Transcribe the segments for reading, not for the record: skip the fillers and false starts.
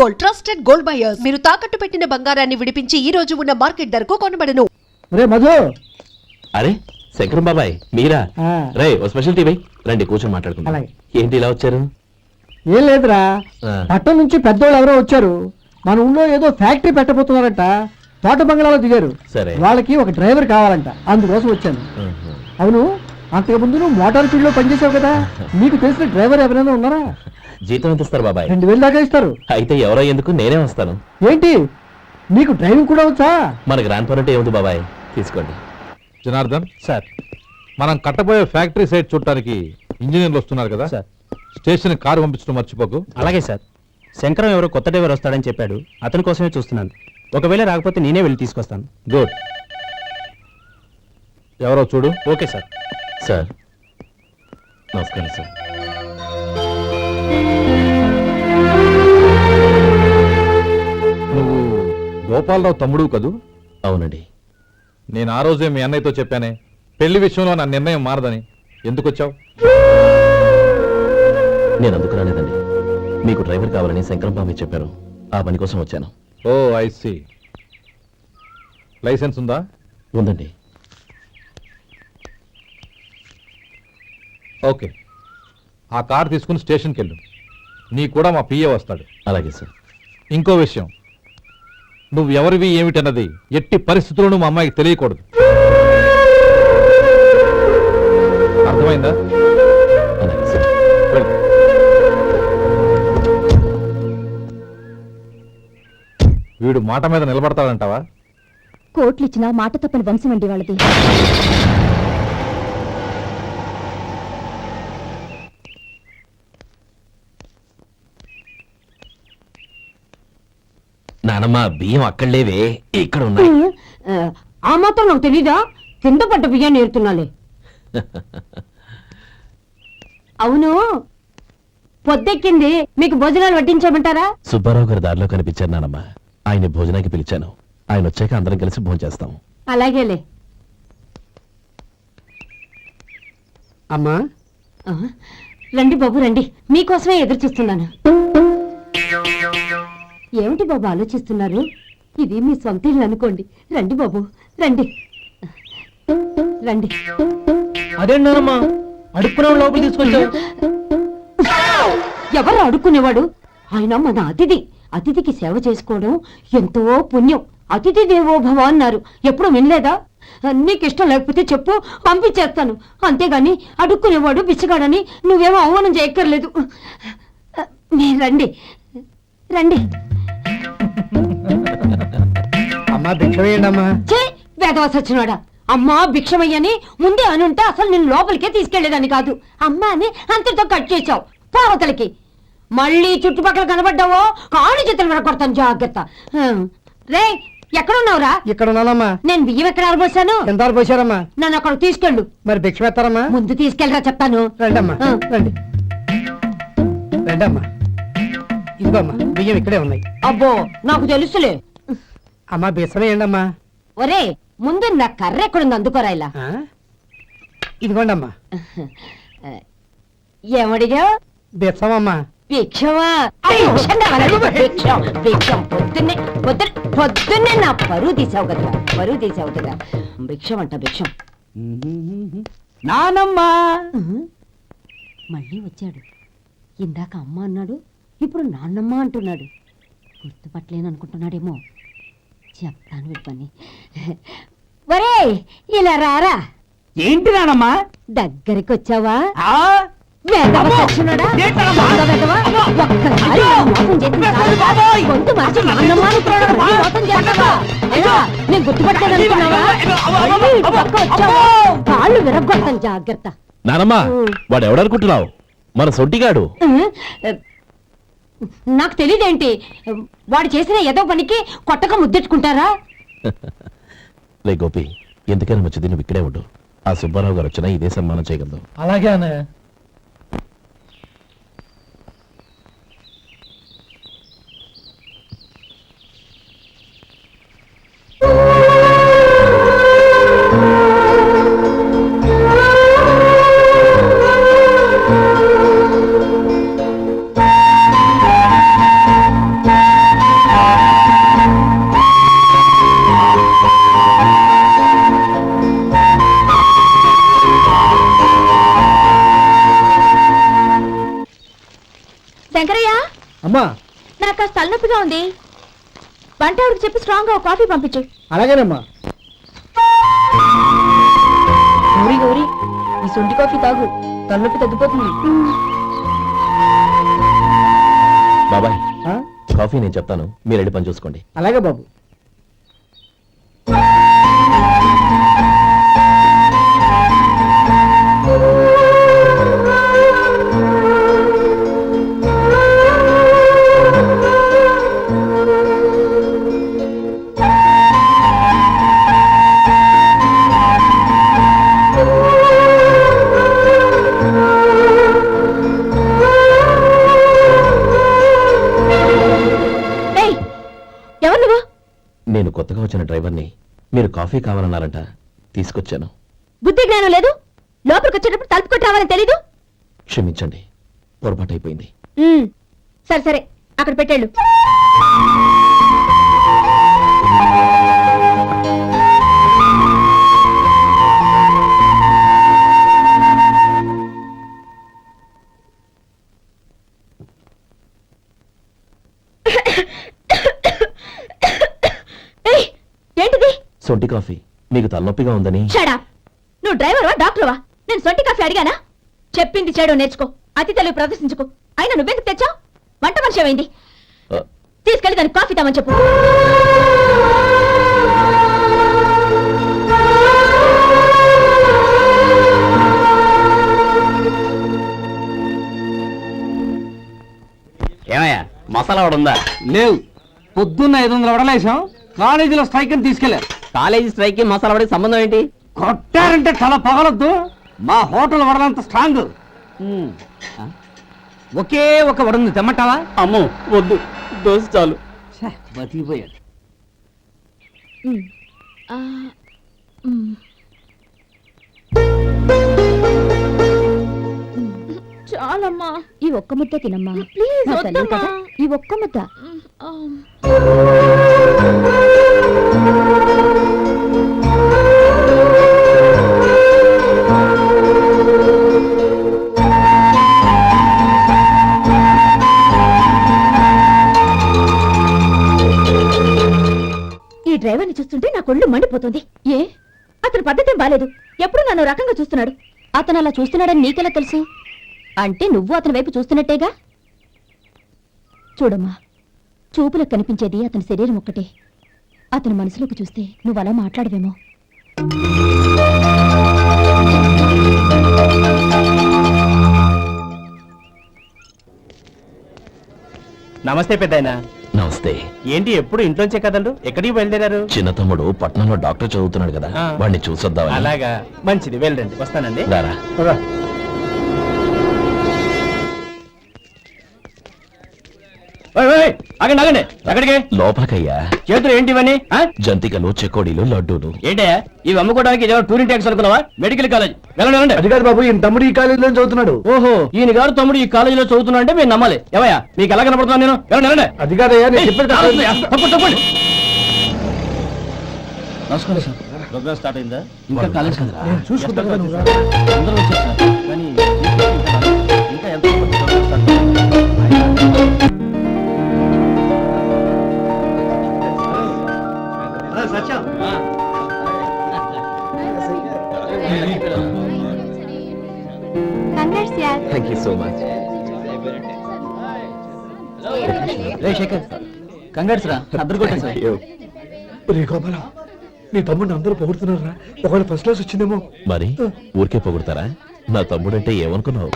Gold, trusted gold buyers. మీరు తాకట్టు పెట్టిన బంగారాన్ని విడిపించి ఈ రోజు ఉన్న మార్కెట్ ధరకు కొనబడను. రే మధు, అరే శంకరం బాబాయ్ మీరా? రే ఓ స్పెషల్ టీవీ రండి కూర్చొని మాట్లాడుకుందాం. అలాగే. ఏంటి ఇలా వచ్చారు? ఏం లేదురా, ఆ. పట్టణం నుంచి పెద్దోళ్ళు ఎవరో వచ్చారు. మన ఊళ్ళో ఏదో ఫ్యాక్టరీ పెట్టబోతున్నారంట. తోట బంగ్లాలో దిగారు. సరే. వాళ్ళకి ఒక డ్రైవర్ కావాలంట, అందుకోసం వచ్చాను. ఉహు. అవును, అంతకు ముందు నువ్వు మోటార్ ఫీల్డ్ లో పనిచేసావు కదా, నీకు తెలిసిన డ్రైవర్ ఎవరైనా ఉన్నారా? జీతం ఎంత ఇస్తారు బాబాయ్? 2000 దాకా ఇస్తారు. అయితే ఎవరో ఎందుకు, నేనే వస్తాను. ఏంటి, నీకు డ్రైవింగ్ కూడా వచ్చా? మన గ్రాండ్ పరంటే ఏముంది బాబాయ్, తీసుకోండి. జనార్దన్ సార్. మనం కట్టబోయే ఫ్యాక్టరీ సైట్ చూడటానికి ఇంజనీర్లు వస్తున్నారు కదా సార్. స్టేషన్ కారు పంపించడం మర్చిపోకు. అలాగే సార్. శంకరం ఎవరో కొత్త డ్రైవర్ వస్తాడని చెప్పాడు, అతని కోసమే చూస్తున్నాను. ఒకవేళ రాకపోతే నేనే వెళ్ళి తీసుకొస్తాను. గుడ్. ఎవరో చూడు. Okay sir. సార్ నమస్కారం సార్. నువ్వు గోపాలరావు తమ్ముడు కదూ? అవునండి. నేను ఆ రోజే మీ అన్నయ్యతో చెప్పానే, పెళ్లి విషయంలో నా నిర్ణయం మారదని. ఎందుకు వచ్చావు? నేను అందుకు రాలేదండి. మీకు డ్రైవర్ కావాలని శంకరం బాబాయ్ చెప్పారు, ఆ పని కోసం వచ్చాను. ఓ ఐ సీ. లైసెన్స్ ఉందా? ఉందండి. ఓకే, ఆ కార్ తీసుకుని స్టేషన్కి వెళ్ళు. నీ కూడా మా పిఏ వస్తాడు. అలాగే సార్. ఇంకో విషయం, నువ్వు ఎవరివి ఏమిటన్నది ఎట్టి పరిస్థితుల్లోనూ మా అమ్మాయికి తెలియకూడదు. అర్థమైందా? అలాగే సార్. వెళ్ళు. వీడు మాట మీద నిలబడతాడంటావా? కోట్లు ఇచ్చిన మాట తప్పని వంశం అండి వాళ్ళది. నానమ్మ బియ్యం అక్కడ లేవే, ఇక్కడ ఉన్నాయి. ఆ మాత్రం నాకు తెలీదా? కింద పడ్డ బియ్యాన్ని ఏరుతున్నాలే. అవును, పొద్దెక్కింది, మీకు భోజనాలు వడ్డించమంటారా? సుబ్బారావు గారి దారిలో కనిపించారు నానమ్మ, ఆయన భోజనానికి పిలిచాను. ఆయన వచ్చాక అందరం కలిసి భోజనం చేస్తాం. అలాగేలే. అమ్మా, ఆ, రండి బాబు రండి, మీకోసమే ఎదురు చూస్తున్నాను. ఏమిటి బాబు ఆలోచిస్తున్నారు? ఇది మీ సొంత ఇల్లు అనుకోండి. రండి బాబు రండి రండి. అదేంటమ్మా అడుక్కునే లోపల తీసుకొచ్చావు? ఎవరు అడుక్కునేవాడు? ఆయన మన అతిథి. అతిథికి సేవ చేసుకోవడం ఎంతో పుణ్యం. అతిథి దేవో భవ అన్నారు, ఎప్పుడు వినలేదా? నీకు ఇష్టం లేకపోతే చెప్పు, పంపించేస్తాను. అంతేగాని అడుక్కునేవాడు బిచ్చగాడని నువ్వేమో అవమానం చేయక్కర్లేదు. మీరు రండి రండి. అమ్మా భిక్ష వేయండి అమ్మా. చే వేదవ సచ్చినోడా, అమ్మా భిక్షమయ్యని ముందే అనుంటే అసలు నేను లోపలికే తీసుకెళ్లేదని కాదు. అమ్మా అని అంతటితో కట్ చేశావు. పావతలకి మళ్ళీ చుట్టుపక్కల కనబడ్డావో కాళ్ళు చేతులు వినకొడతాను, జాగ్రత్త. రే ఎక్కడున్నావురా? ఇక్కడ ఉన్నానమ్మా. నేను బియ్యం ఎక్కడ ఆరబోసాను? ఎంత పోసారమ్మా? నన్ను అక్కడ తీసుకెళ్ళు. మరి భిక్ష పెడతారమ్మా? ముందు తీసుకెళ్ళరా చెప్తాను. రండమ్మా రండి రండమ్మా. ఇదిగోమ్మా బియ్యం ఇక్కడే ఉన్నాయి. అబ్బో నాకు తెలుసులే. అమ్మా బిసం వేయండి అమ్మా. ఒరే ముందు నా కర్ర ఎక్కడుంది, అందుకోరా ఇలా. ఇదిగోండి అమ్మా. ఏమడిగా? బిసమమ్మా. భిక్షమా? భిక్షం కావాలండి, భిక్షం భిక్షం. పొద్దున్నే నా పరువు తీసావు కదా, పరువు తీసావు కదా. భిక్షం అంట భిక్షం. నానమ్మా మళ్ళీ వచ్చాడు. ఇందాక అమ్మ అన్నాడు, ఇప్పుడు నాన్నమ్మ అంటున్నాడు. గుర్తుపట్టలేననుకుంటున్నాడేమో. చెప్తాను వీడి పని. ఒరే ఇలా రారా. ఏంటి నానమ్మా? దగ్గరికి వచ్చావా? వేదవ సచ్చినోడా, దొంగ వెధవ. ఒక్కసారి ఇలా మోసం చేసిన చాలు. గొంతు మార్చి నాన్నమ్మ అనుకున్నాడు, మళ్ళీ మోసం చేస్తావా? ఎలా? నేను గుర్తుపట్టలేదనుకున్నావా? మళ్ళీ ఇటు పక్క వచ్చావా? కాళ్ళు విరగ్గొడతాను, జాగ్రత్త. నానమ్మ వాడు ఎవడనుకుంటున్నావు? మన సొంటిగాడు. నాకు తెలియదేంటి? వాడు చేసిన ఏదో పనికి కొట్టక ముద్దెట్టుకుంటారా? లే గోపి, ఎందుకైనా మంచిది నువ్వు ఇక్కడే ఉండు. ఆ సుబ్బారావు గారు వచ్చినా ఇదే సన్మానం చేయగలదు. అలాగే అన్నయ్య. నాకు కాస్త తలనొప్పిగా ఉంది. వంట ఆవిడకి చెప్పి స్ట్రాంగ్ గా కాఫీ పంపించు. అలాగేనమ్మా. గౌరీ గౌరీ, ఈ సొంటి కాఫీ తాగు, తలనొప్పి తగ్గిపోతుంది. బాబాయ్ ఆ? కాఫీ నేను చెప్తాను, మీరు వెళ్ళి పని చూసుకోండి. అలాగే బాబు. ఏయ్, ఎవరు నువ్వు? నేను కొత్తగా వచ్చిన డ్రైవర్ని. మీరు కాఫీ కావాలన్నారంట, తీసుకొచ్చాను. బుద్ధి జ్ఞానం లేదు. లోపలికి వచ్చేటప్పుడు తలుపు కొట్టి రావాలని తెలీదు. క్షమించండి, పొరపాటు అయిపోయింది. సరే సరే, అక్కడ పెట్టేళ్ళు. ఏయ్, ఏంటిది? సొంటి కాఫీ. మీకు తలనొప్పిగా ఉందని. షడా, నువ్వు డ్రైవర్వా డాక్టర్వా? నేను సొంటి కాఫీ అడిగానా? చెప్పింది చేయడం నేర్చుకో, అతి తెలివి ప్రదర్శించుకో. అయినా నువ్వెందుకు తెచ్చావు? వంట మనిషి ఏమైంది? ఆ, తీసుకెళ్ళి దానికి కాఫీ తామని చెప్పు. ఏమయ్యా మసాలా వాడు ఉందా? లేవు. పొద్దున్న 500 వడలేసాం, కాలేజీలో స్ట్రైక్ అని తీసుకెళ్లారు. కాలేజీ స్ట్రైక్ కి మసాలా వాడికి సంబంధం ఏంటి? కొట్టారంటే తల పగలొద్దు. మా హోటల్ వడలంత స్ట్రాంగ్. ఒకే ఒక వడుంది, తెమ్మంటావా? అమ్మో వద్దు, దోశ చాలు. బతికిపోయాడు. చాలమ్మా, ఈ ఒక్క ముద్ద తినమ్మా. ప్లీజ్ నా తల్లి కదా, ఈ ఒక్క ముద్ద. ఈ డ్రైవర్ని చూస్తుంటే నా కొళ్ళు మండిపోతుంది. ఏ, అతని పద్ధతి బాలేదు. ఎప్పుడు నన్ను రకంగా చూస్తున్నాడు. అతను అలా చూస్తున్నాడని నీకెలా తెలుసు? అంటే నువ్వు అతని వైపు చూస్తున్నట్టేగా. చూడమ్మా, చూపులకు కనిపించేది అతని శరీరం ఒక్కటే. అతని మనసులోకి చూస్తే నువ్వు అలా మాట్లాడవేమో. నమస్తే పెద్దాయనా. నమస్తే. ఏంటి ఎప్పుడు ఇంట్లోంచే కదండు, ఎక్కడికి బయలుదేరారు? చిన్న తమ్ముడు పట్నంలో డాక్టర్ చదువుతున్నాడు కదా, ఆ. వాడిని చూసొద్దామని. అలాగా, మంచిది, వెళ్ళండి. వస్తానండి. రారా. ఆగండి ఆగండి, ఎక్కడికి? లోపలికయ్యా. చేతులు ఏంటి ఇవన్నీ? జంతికలు, చెకోడీలు, లడ్డూలు. ఏంటే ఇవి అమ్ముకోవడానికి ఇదేమో టూరింగ్ ట్యాక్స్ అనుకున్నావా? మెడికల్ కాలేజ్, వెళ్ళండి వెళ్ళండి. అది కాదు బాబు, ఈయన తమ్ముడు ఈ కాలేజీలో చదువుతున్నాడు. ఓహో, ఈయన గారు తమ్ముడు ఈ కాలేజీలో చదువుతున్నా అంటే మీరు నమ్మాలి. ఏవయ్యా, మీకు ఎలా కనపడుతున్నాను నేను? వెళ్ళండి వెళ్ళండి. అది కాదయ్యా, నేను చెప్పేది కాదు. తప్పండి తప్పండి. నమస్కారం సార్. ప్రోగ్రామ్ స్టార్ట్ అయిందా? ఇంకా కాలేజ్ కదా, చూసుకుంటా కదా నువ్వు రా. అందరూ వచ్చారు సార్. కానీ ఇంకా ఎంత ప్రోగ్రామ్ స్టార్ట్ అవ్వలేదు. Thank you so much. Shekhar, congrats రా, అద్దరు కొట్టేసా. రే గోపాల, నీ తమ్ముడిని అందరూ పొగుడుతున్నారా? ఒకవేళ ఫస్ట్ క్లాస్ వచ్చిందేమో. మరి ఊరికే పొగుడతారా? నా తమ్ముడంటే ఏమనుకున్నావు?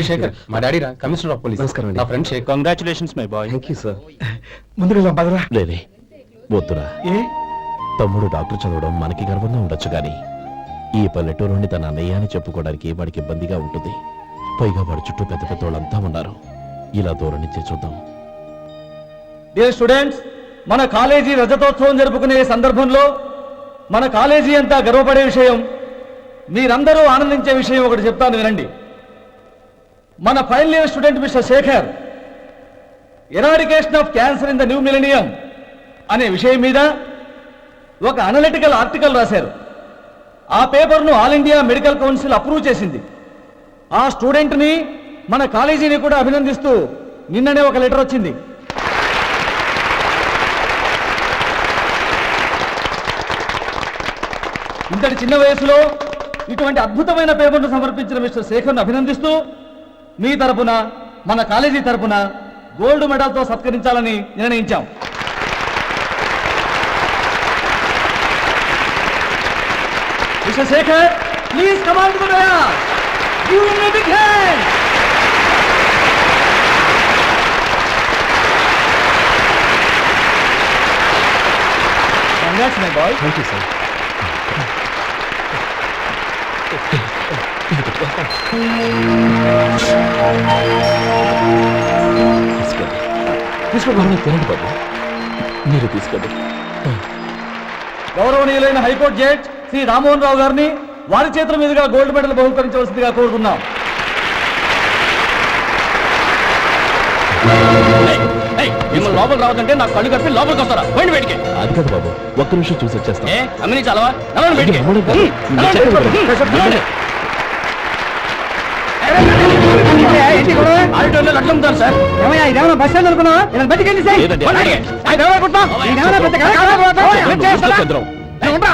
శేఖర్, మా డాడీ రా, కమిషనర్ ఆఫ్ పోలీస్. నమస్కారం అండి. నా friend Shekhar. Congratulations my boy. Thank you sir. ముందుకు పదరా. లేదే, వద్దురా. ఏ తమ్ముడు డాక్టర్ చదవడం మనకి గర్వంగా ఉండొచ్చు కానీ ఈ పల్లెటూరు నుండి తన అన్నయ్య అని చెప్పుకోవడానికి వాడికి ఇబ్బందిగా ఉంటుంది. పైగా వాడి చుట్టూ పెద్ద పెద్ద వాళ్ళంతా ఉన్నారు. ఇలా దూరం నుంచే చూద్దాం. డియర్ స్టూడెంట్స్, మన కాలేజీ రజతోత్సవం జరుపుకునే సందర్భంలో మన కాలేజీ అంతా గర్వపడే విషయం, మీరందరూ ఆనందించే విషయం ఒకటి చెప్తాను వినండి. మన final year student mister Shekhar eradication of cancer in the new millennium అనే విషయం మీద ఒక అనలిటికల్ ఆర్టికల్ రాశారు. ఆ పేపర్ను all India medical council approve చేసింది. ఆ స్టూడెంట్ని, మన కాలేజీని కూడా అభినందిస్తూ నిన్ననే ఒక లెటర్ వచ్చింది. ఇంతటి చిన్న వయసులో ఇటువంటి అద్భుతమైన పేపర్ను సమర్పించిన మిస్టర్ శేఖర్ను అభినందిస్తూ మీ తరపున మన కాలేజీ తరపున గోల్డ్ మెడల్తో సత్కరించాలని నిర్ణయించాం. Mister Shekhar, please come on to the dais. Give him a big hand. Congrats, my boy. Thank you sir. తీసుకోండి తీసుకోండి, తినండి బాబు, మీరు తీసుకోండి. గౌరవనీయులైన హైకోర్టు జడ్జ్ శ్రీ రామ్మోహన్ రావు గారిని వారి చేతుల మీదుగా గోల్డ్ మెడల్ బహుకరించవలసిందిగా కోరుతున్నాం. మిమ్మల్ని లోపల రావద్దంటే నాకు కళ్ళు కప్పి లోపలికి వస్తారా? పోయింది బయటికి. అది కాదు బాబు, ఒక్క నిమిషం చూసి వచ్చేస్తాం. అమ్మని చాలవా? బయటికి ఆడిటోర్లో లడ్డు అమ్ముతాను సార్. ఏమయ్యా ఇదేమన్నా బస్ స్టాండ్ అనుకున్నావా? ఇలా బయటికి వెళ్ళి సార్. లేదండి. చంద్రం,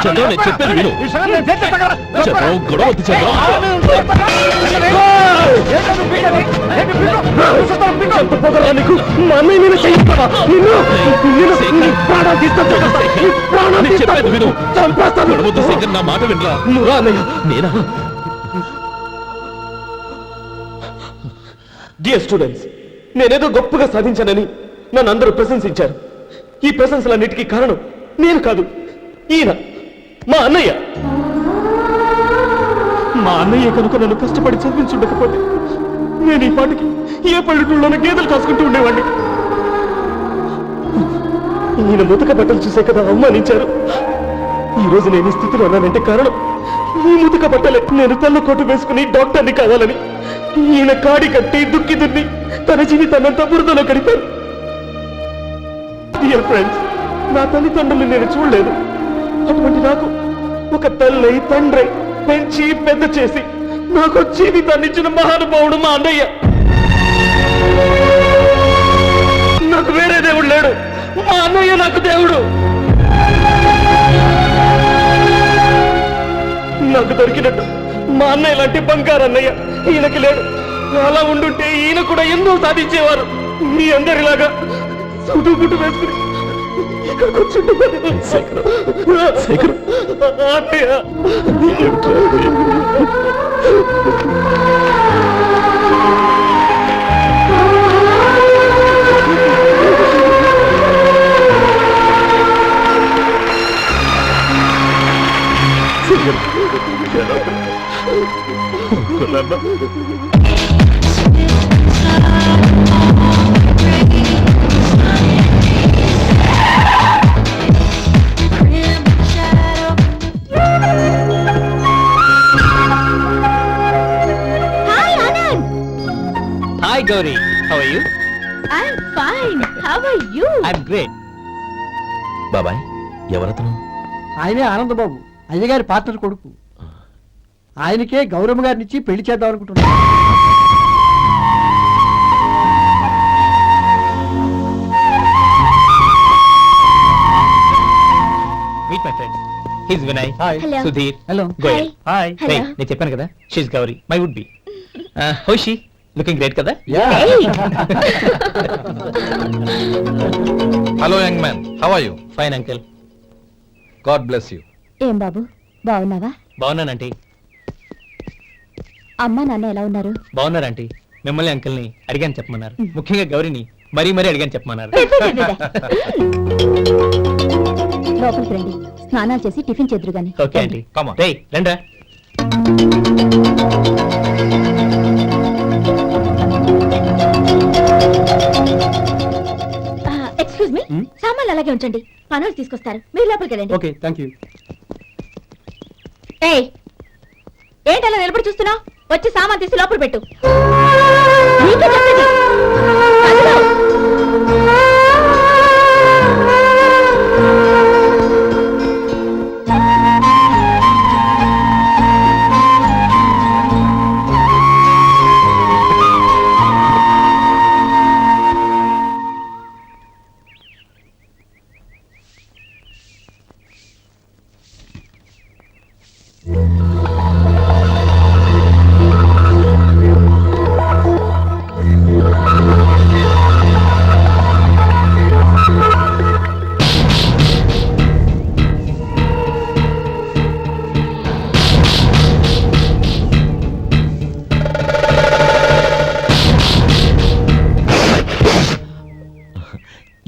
చంద్రం, నేను చెప్పేది విను. చంద్రం, గొడవ వద్దు చంద్రం. చంపపోగలరా నీకు? మా అన్నయ్య నేను చేయిస్తావా? నేను చెప్పేది విను. గొడవ వద్దు శేఖర్, నా మాట వినరా. నువ్వు అన్నయ్య. నేనా? డియర్ స్టూడెంట్స్, నేనేదో గొప్పగా సాధించానని నన్ను అందరూ ప్రశంసించారు. ఈ ప్రశంసలన్నిటికీ కారణం నేను కాదు, ఈయన మా అన్నయ్య. మా అన్నయ్య కనుక నన్ను కష్టపడి చదివించుండకపోతే నేను ఈ పాటికి ఏ పల్లెటూళ్ళలోనూ గేదెలు కాసుకుంటూ ఉండేవాడిని. ఈయన ముతక బట్టలు చూసే కదా అవమానించారు. ఈ రోజు నేను ఈ స్థితిలో ఉన్నానంటే కారణం ఈ ముతక బట్టలే. నేను తెల్ల కోటు వేసుకుని డాక్టర్ని కావాలని ఈయన కాడి కట్టి దుక్కి దున్ని తన జీవితాన్నంతా బురదలో గడిపారు. డియర్ ఫ్రెండ్స్, నా తల్లిదండ్రులు నేను చూడలేదు. అటువంటి నాకు ఒక తల్లి తండ్రి పెంచి పెద్ద చేసి నాకు జీవితాన్ని ఇచ్చిన మహానుభావుడు మా అన్నయ్య. నాకు వేరే దేవుడు లేడు, మా అన్నయ్య నాకు దేవుడు. నాకు దొరికినట్టు మా అన్నయ్య లాంటి బంగారు అన్నయ్య ఈయనకి లేడు. అలా ఉండుంటే ఈయన కూడా ఎన్నో సాధించేవారు. మీ అందరిలాగా సుటు గుట్టు వేసుకుని ఇక్కడ కూర్చుంటున్నారు. అన్నయ్య, hi Gauri, how are you? I'm fine. How are you? I'm great. బాబాయ్, ఎవరతను? ఆయనే ఆనందబాబు, అయ్యగారి పార్ట్నర్ కొడుకు. ఆయనకే గౌరమ్మ గారిని ఇచ్చి పెళ్లి చేద్దాం అనుకుంటున్నాను. Meet my friend, his Vinay. Hello. Sudheer. Hello. Goyal. Hi. Hello. నేను చెప్పాను కదా, she's Gauri, my would be. How she? Looking great కదా? Hey. Hello young man, how are you? Fine uncle. God bless you. ఏం బాబు, బాగున్నావా? బాగున్నానంటీ. అమ్మా నాన్న ఎలా ఉన్నారు? బాగున్నారంటీ. మిమ్మల్ని అంకిల్ని అడిగాను చెప్పమన్నారు. ముఖ్యంగా గౌరీని మరీ మరీ అడిగాను చెప్పమన్నారు. లోపలికి రండి, స్నానాలు చేసి టిఫిన్ చేద్దరు గాని. Okay aunty. Come on. రేయ్ రండ్రా. ఎక్స్క్యూజ్ మీ, సామాన్లు అలాగే ఉంచండి, పనులు తీసుకొస్తారు, మీరు లోపలికి వెళ్ళండి. Okay, thank you. ఏయ్, ఏంటి అలా నిలబడి చూస్తున్నావు? వచ్చి సామాన్ తీసి లోపల పెట్టు. నీకే చెప్పేది. కదిలో.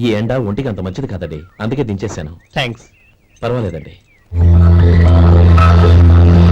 ఈ ఎండ ఒంటికి అంత మంచిది కాదండి, అందుకే దించేశాను. థ్యాంక్స్. పర్వాలేదండి.